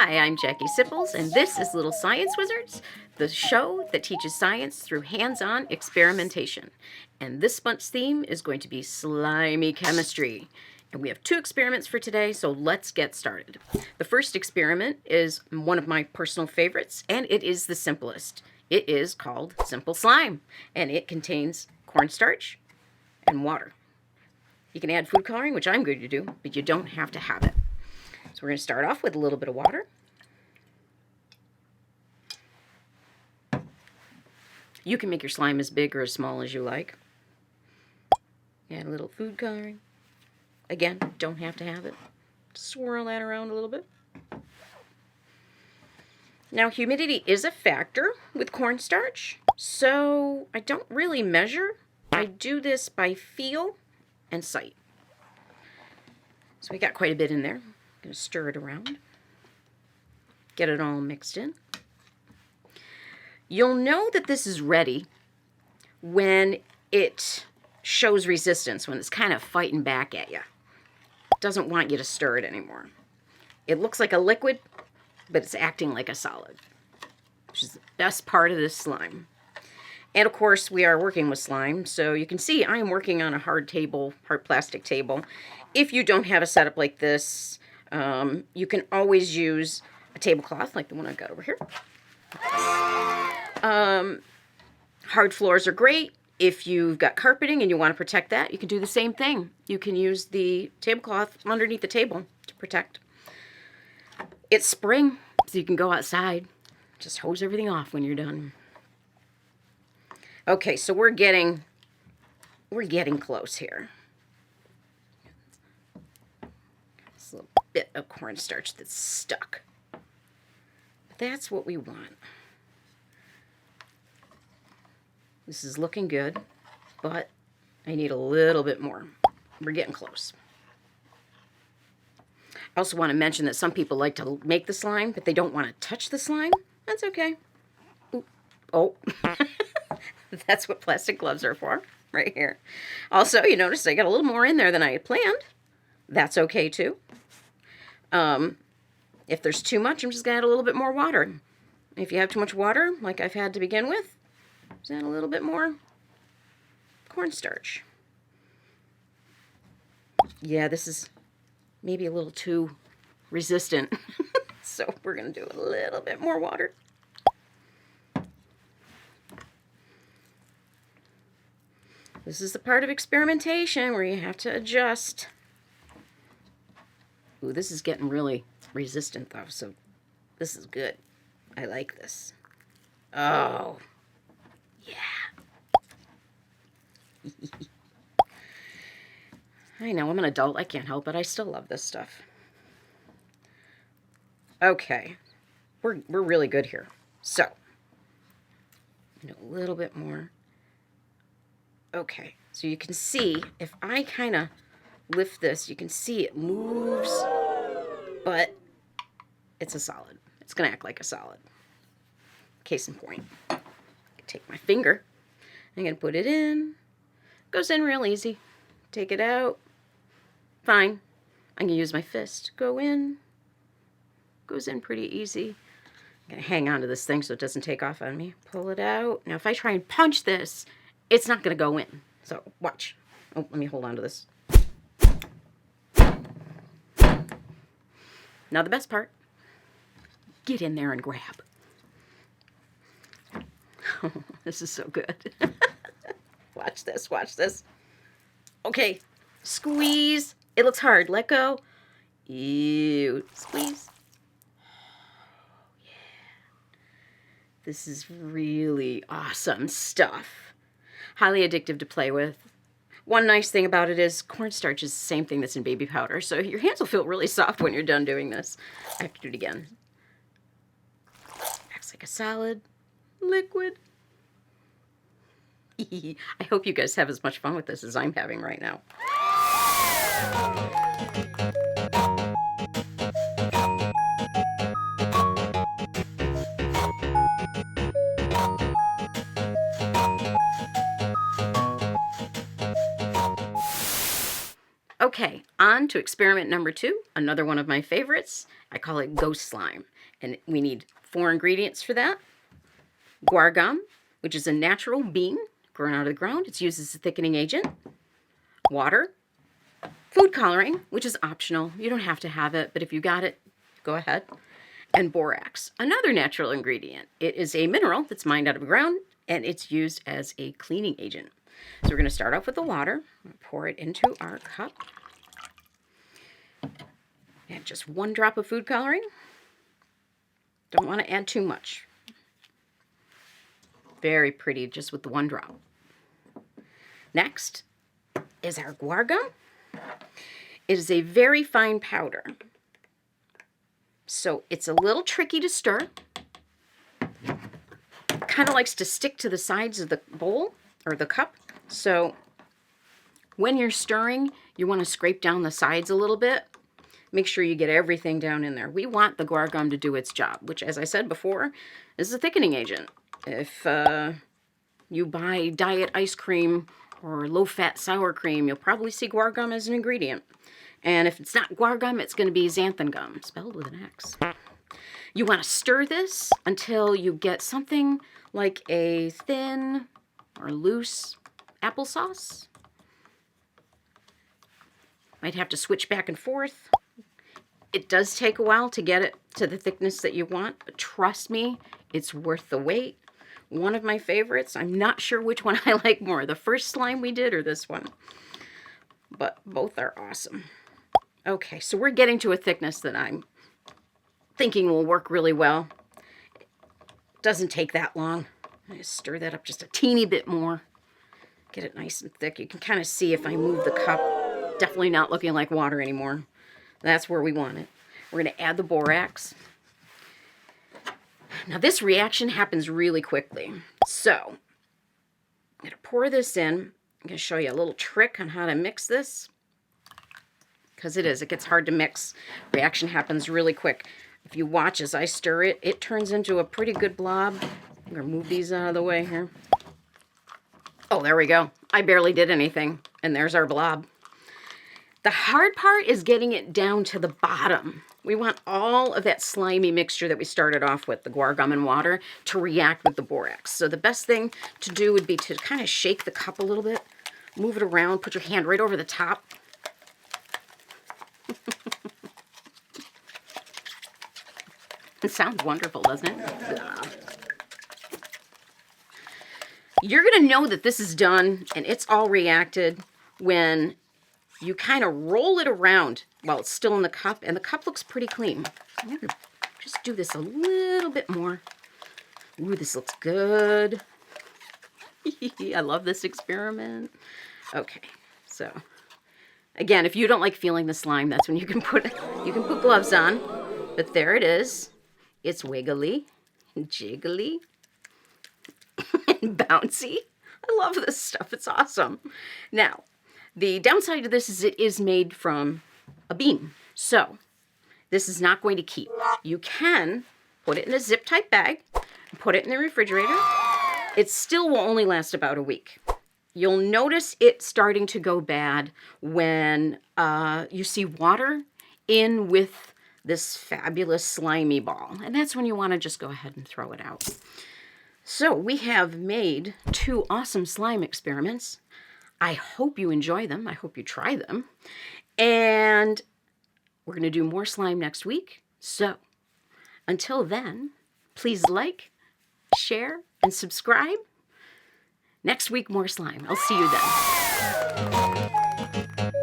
Hi, I'm Jackie Sipples, and this is Little Science Wizards, the show that teaches science through hands-on experimentation. And this month's theme is going to be Slimy Chemistry. And we have 2 experiments for today, so let's get started. The first experiment is one of my personal favorites, and it is the simplest. It is called Simple Slime, and it contains cornstarch and water. You can add food coloring, which I'm going to do, but you don't have to have it. So we're going to start off with a little bit of water. You can make your slime as big or as small as you like. Add a little food coloring. Again, don't have to have it. Swirl that around a little bit. Now, humidity is a factor with cornstarch, so I don't really measure. I do this by feel and sight. So we got quite a bit in there. Going to stir it around, get it all mixed in. You'll know that this is ready when it shows resistance, when it's kind of fighting back at you. It doesn't want you to stir it anymore. It looks like a liquid, but it's acting like a solid, which is the best part of this slime. And of course, we are working with slime, so you can see I am working on a hard plastic table. If you don't have a setup like this, you can always use a tablecloth like the one I've got over here. Hard floors are great. If you've got carpeting and you want to protect that, you can do the same thing. You can use the tablecloth underneath the table to protect. It's spring, so you can go outside. Just hose everything off when you're done. Okay, so we're getting close here. This little bit of cornstarch that's stuck. But that's what we want. This is looking good, but I need a little bit more. We're getting close. I also want to mention that some people like to make the slime, but they don't want to touch the slime. That's okay. Ooh. Oh, that's what plastic gloves are for, right here. Also, you notice I got a little more in there than I had planned. That's okay, too. If there's too much, I'm just going to add a little bit more water. If you have too much water, like I've had to begin with, just add a little bit more cornstarch. Yeah, this is maybe a little too resistant. So we're going to do a little bit more water. This is the part of experimentation where you have to adjust. Ooh, this is getting really resistant though, so this is good. I like this. Oh, yeah. I know, I'm an adult. I can't help it. I still love this stuff. Okay, we're really good here. So, a little bit more. Okay, so you can see if I kind of lift this, you can see it moves, but it's a solid. It's going to act like a solid. Case in point. I take my finger. I'm going to put it in. Goes in real easy. Take it out. Fine. I'm going to use my fist. Go in. Goes in pretty easy. I'm going to hang on to this thing so it doesn't take off on me. Pull it out. Now if I try and punch this, it's not going to go in. So watch. Oh, let me hold on to this. Now the best part. Get in there and grab. Oh, this is so good. Watch this, watch this. Okay, squeeze. It looks hard. Let go. Ew. Squeeze. Yeah. This is really awesome stuff. Highly addictive to play with. One nice thing about it is cornstarch is the same thing that's in baby powder, so your hands will feel really soft when you're done doing this. I have to do it again. Acts like a solid liquid. I hope you guys have as much fun with this as I'm having right now. Okay, on to experiment number 2, another one of my favorites. I call it ghost slime. And we need 4 ingredients for that. Guar gum, which is a natural bean grown out of the ground. It's used as a thickening agent. Water. Food coloring, which is optional. You don't have to have it, but if you got it, go ahead. And borax, another natural ingredient. It is a mineral that's mined out of the ground, and it's used as a cleaning agent. So we're going to start off with the water. Pour it into our cup. Add just 1 drop of food coloring. Don't want to add too much. Very pretty just with the 1 drop. Next is our guar gum. It is a very fine powder. So it's a little tricky to stir. Kind of likes to stick to the sides of the bowl or the cup. So when you're stirring, you want to scrape down the sides a little bit. Make sure you get everything down in there. We want the guar gum to do its job, which, as I said before, is a thickening agent. If you buy diet ice cream or low-fat sour cream, you'll probably see guar gum as an ingredient. And if it's not guar gum, it's going to be xanthan gum, spelled with an X. You want to stir this until you get something like a thin or loose applesauce. Might have to switch back and forth. It does take a while to get it to the thickness that you want, but trust me, it's worth the wait. One of my favorites. I'm not sure which one I like more, the first slime we did or this one. But both are awesome. Okay, so we're getting to a thickness that I'm thinking will work really well. Doesn't take that long. I just stir that up just a teeny bit more. Get it nice and thick. You can kind of see if I move the cup. Definitely not looking like water anymore. That's where we want it. We're going to add the borax. Now this reaction happens really quickly. So I'm going to pour this in. I'm going to show you a little trick on how to mix this. Because it gets hard to mix. Reaction happens really quick. If you watch as I stir it, it turns into a pretty good blob. I'm going to move these out of the way here. Oh, there we go. I barely did anything. And there's our blob. The hard part is getting it down to the bottom. We want all of that slimy mixture that we started off with, the guar gum and water, to react with the borax. So the best thing to do would be to kind of shake the cup a little bit, move it around, put your hand right over the top. It sounds wonderful, doesn't it? Yeah. You're going to know that this is done and it's all reacted when you kind of roll it around while it's still in the cup, and the cup looks pretty clean. I'm going to just do this a little bit more. Ooh, this looks good. I love this experiment. Okay, so again, if you don't like feeling the slime, that's when you can put gloves on. But there it is. It's wiggly, jiggly, and bouncy. I love this stuff. It's awesome. Now, the downside to this is it is made from a bean. So this is not going to keep. You can put it in a zip-type bag and put it in the refrigerator. It still will only last about a week. You'll notice it starting to go bad when you see water in with this fabulous slimy ball. And that's when you want to just go ahead and throw it out. So we have made 2 awesome slime experiments. I hope you enjoy them. I hope you try them. And we're going to do more slime next week. So until then, please like, share, and subscribe. Next week, more slime. I'll see you then.